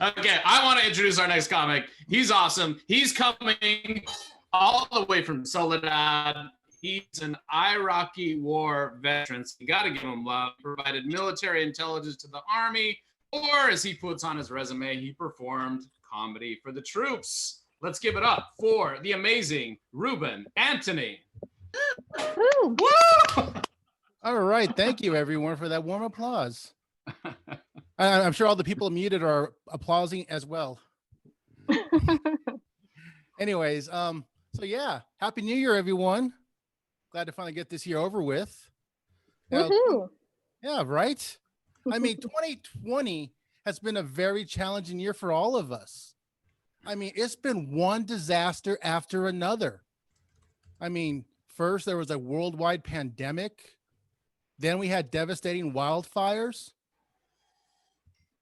Okay, I want to introduce our next comic. He's awesome. He's coming all the way from Soledad. He's an Iraqi war veteran. So you got to give him love. Provided military intelligence to the army, or as he puts on his resume, he performed comedy for the troops. Let's give it up for the amazing Ruben Anthony. Woo! Woo! All right. Thank you, everyone, for that warm applause. I'm sure all the people muted are applauding as well. Anyways, so yeah, Happy New Year, everyone. Glad to finally get this year over with. Now, Woohoo! yeah, right? I mean, 2020 has been a very challenging year for all of us. I mean, it's been one disaster after another. I mean, first there was a worldwide pandemic. Then we had devastating wildfires.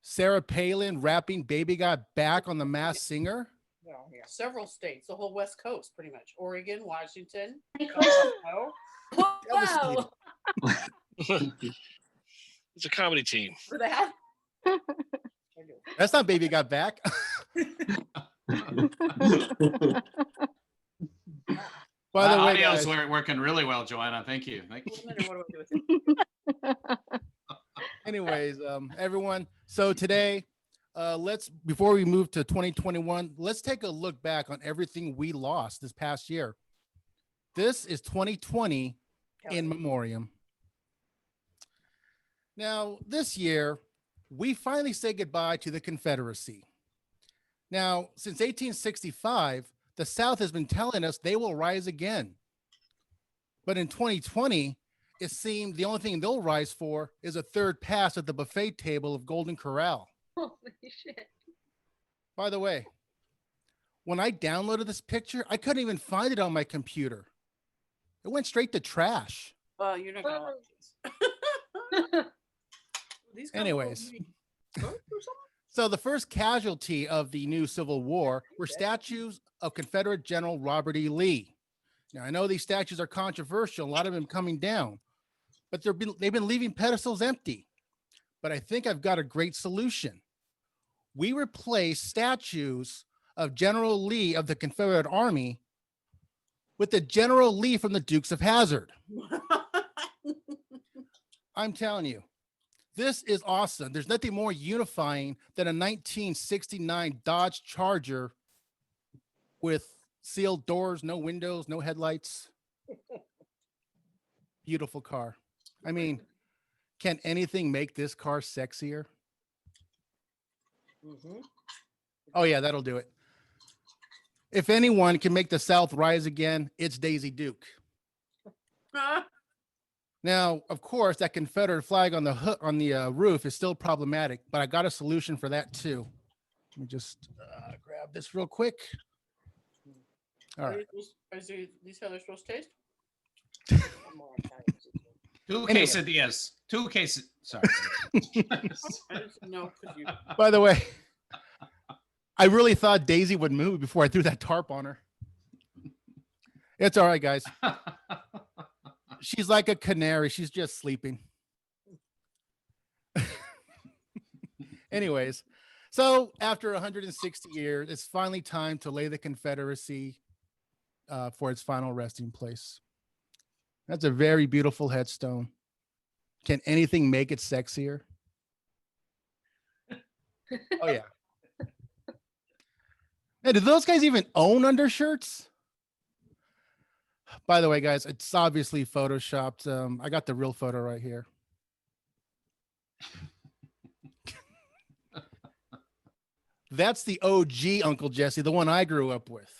Sarah Palin rapping Baby Got Back on The Masked Singer. Well, yeah, several states, the whole West Coast, pretty much. Oregon, Washington, Whoa! Devastating. It's a comedy team. For that. That's not Baby Got Back. By the way, audio's guys, working really well, Joanna. Thank you. What do I do with it? anyways, everyone. So today, before we move to 2021, let's take a look back on everything we lost this past year. This is 2020 in memoriam. Now, this year, we finally say goodbye to the Confederacy. Now, since 1865, the South has been telling us they will rise again. But in 2020, it seemed the only thing they'll rise for is a third pass at the buffet table of Golden Corral. Holy shit! By the way, when I downloaded this picture, I couldn't even find it on my computer. It went straight to trash. You're not gonna like this. These guys Anyways. go through something? So the first casualty of the new Civil War were statues of Confederate General Robert E. Lee. Now, I know these statues are controversial, a lot of them coming down, but they've been leaving pedestals empty. But I think I've got a great solution. We replace statues of General Lee of the Confederate Army with the General Lee from the Dukes of Hazzard. I'm telling you, this is awesome. There's nothing more unifying than a 1969 Dodge Charger with sealed doors, no windows, no headlights. Beautiful car. I mean, can anything make this car sexier? Mhm. Oh yeah, that'll do it. If anyone can make the South rise again, it's Daisy Duke. Now, of course, that Confederate flag on the roof is still problematic, but I got a solution for that too. Let me just grab this real quick. All right. Is these how they're supposed to taste? Come on, guys. Two Anyway. quesadillas. Two quesadillas. Sorry. I just know because you. By the way, I really thought Daisy would move before I threw that tarp on her. It's all right, guys. She's like a canary. She's just sleeping. Anyways, so after 160 years, it's finally time to lay the Confederacy for its final resting place. That's a very beautiful headstone. Can anything make it sexier? Oh, yeah. Hey, do those guys even own undershirts? By the way, guys, it's obviously photoshopped. I got the real photo right here. That's the OG Uncle Jesse, the one I grew up with.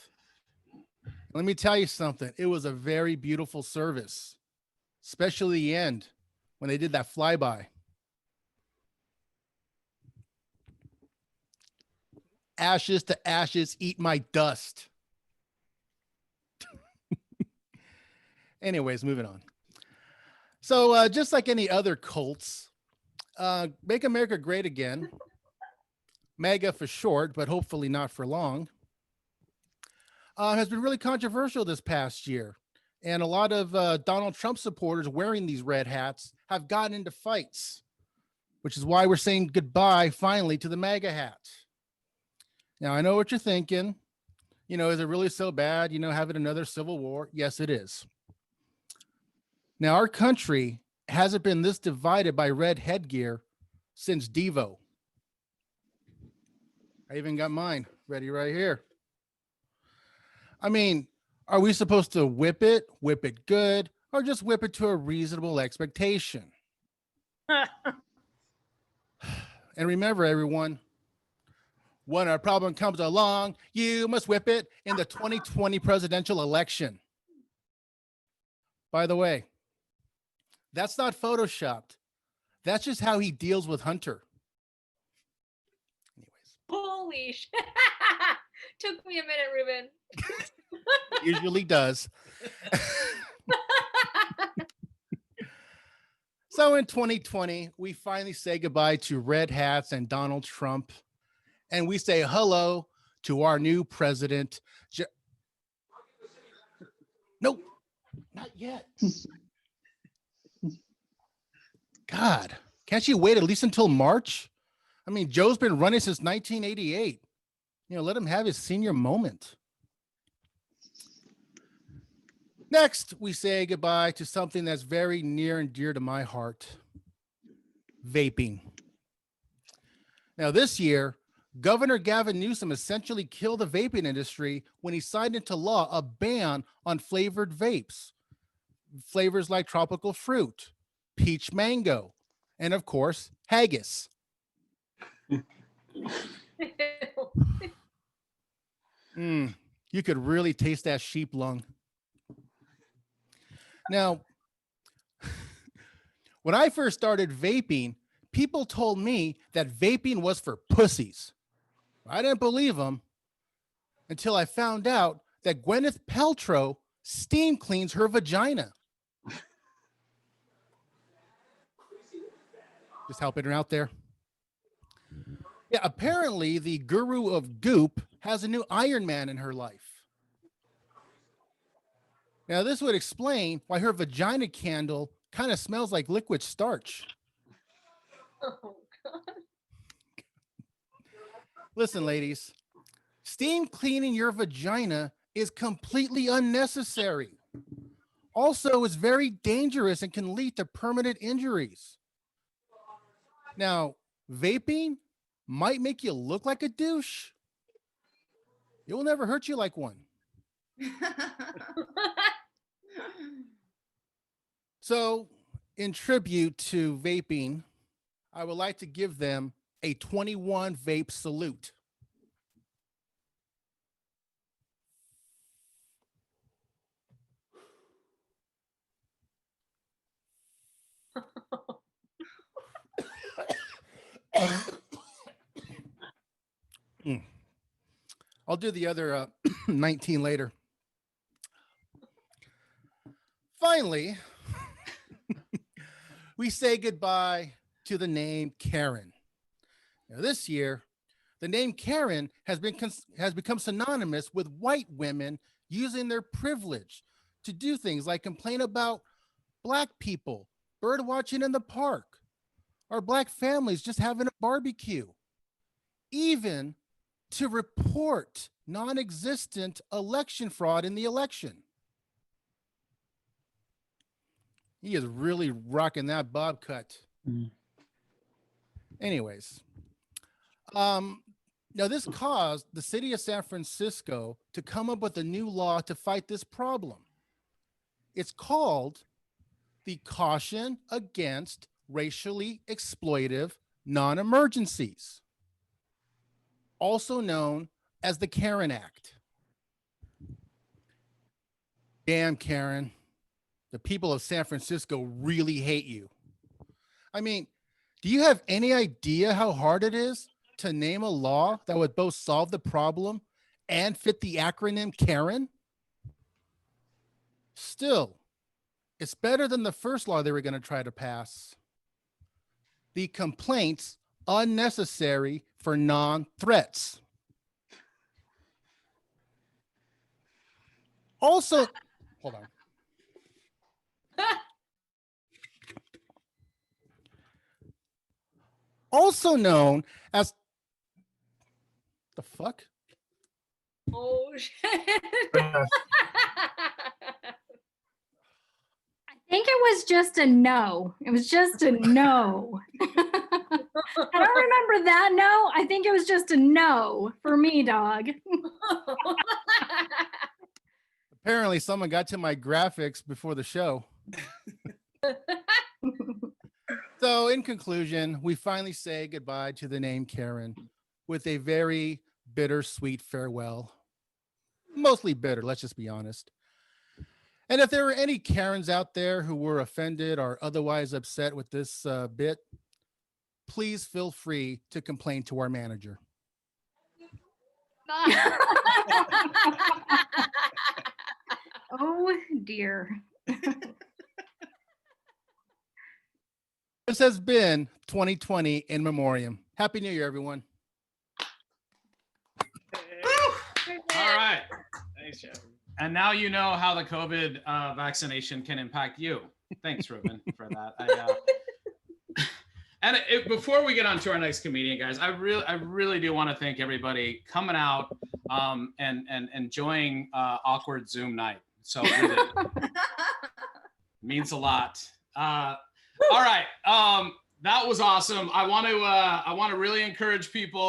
Let me tell you something. It was a very beautiful service, especially the end when they did that flyby. Ashes to ashes, eat my dust. Anyways, moving on. So just like any other cults, Make America Great Again, MAGA for short, but hopefully not for long, has been really controversial this past year. And a lot of Donald Trump supporters wearing these red hats have gotten into fights, which is why we're saying goodbye finally to the MAGA hat. Now, I know what you're thinking. Is it really so bad, having another civil war? Yes, it is. Now, our country hasn't been this divided by red headgear since Devo. I even got mine ready right here. I mean, are we supposed to whip it good, or just whip it to a reasonable expectation? And remember, everyone, when a problem comes along, you must whip it in the 2020 presidential election. By the way, that's not photoshopped. That's just how he deals with Hunter. Anyways, Holy shit. Took me a minute, Ruben. usually does. So in 2020, we finally say goodbye to red hats and Donald Trump, and we say hello to our new president. Nope, not yet. God, can't you wait at least until March? I mean, Joe's been running since 1988. Let him have his senior moment. Next, we say goodbye to something that's very near and dear to my heart, vaping. Now, this year, Governor Gavin Newsom essentially killed the vaping industry when he signed into law a ban on flavored vapes, flavors like tropical fruit, peach mango, and of course, haggis. You could really taste that sheep lung. Now, when I first started vaping, people told me that vaping was for pussies. I didn't believe them until I found out that Gwyneth Paltrow steam cleans her vagina. Just helping her out there. Yeah, apparently the guru of goop has a new Iron Man in her life. Now, this would explain why her vagina candle kind of smells like liquid starch. Oh, God. Listen, ladies, steam cleaning your vagina is completely unnecessary. Also, it's very dangerous and can lead to permanent injuries. Now, vaping might make you look like a douche. It will never hurt you like one. So, in tribute to vaping, I would like to give them a 21 vape salute. I'll do the other 19 later. Finally, we say goodbye to the name Karen. Now, this year, the name Karen has become synonymous with white women using their privilege to do things like complain about Black people bird watching in the park, or Black families just having a barbecue, even to report non-existent election fraud in the election. He is really rocking that bob cut. Anyways, now this caused the city of San Francisco to come up with a new law to fight this problem. It's called the Caution Against Racially Exploitive Non-Emergencies, also known as the Karen Act. Damn, Karen. The people of San Francisco really hate you. I mean, do you have any idea how hard it is to name a law that would both solve the problem and fit the acronym Karen? Still, it's better than the first law they were going to try to pass. The Complaints Unnecessary for Non-Threats. Also, hold on. Also known as The fuck? Oh shit. Yes. I think it was just a no. It was just a no. I don't remember that no. I think it was just a no for me, dog. Apparently, someone got to my graphics before the show. So, in conclusion, we finally say goodbye to the name Karen with a very bittersweet farewell. Mostly bitter, let's just be honest. And if there were any Karens out there who were offended or otherwise upset with this bit, please feel free to complain to our manager. Oh dear. This has been 2020 in memoriam. Happy New Year, everyone. All right. Thanks, Jeff. And now you know how the COVID vaccination can impact you. Thanks, Ruben, for that. Before we get on to our next comedian, guys, I really do want to thank everybody coming out and enjoying awkward Zoom night. So really, means a lot. All right, that was awesome. I want to really encourage people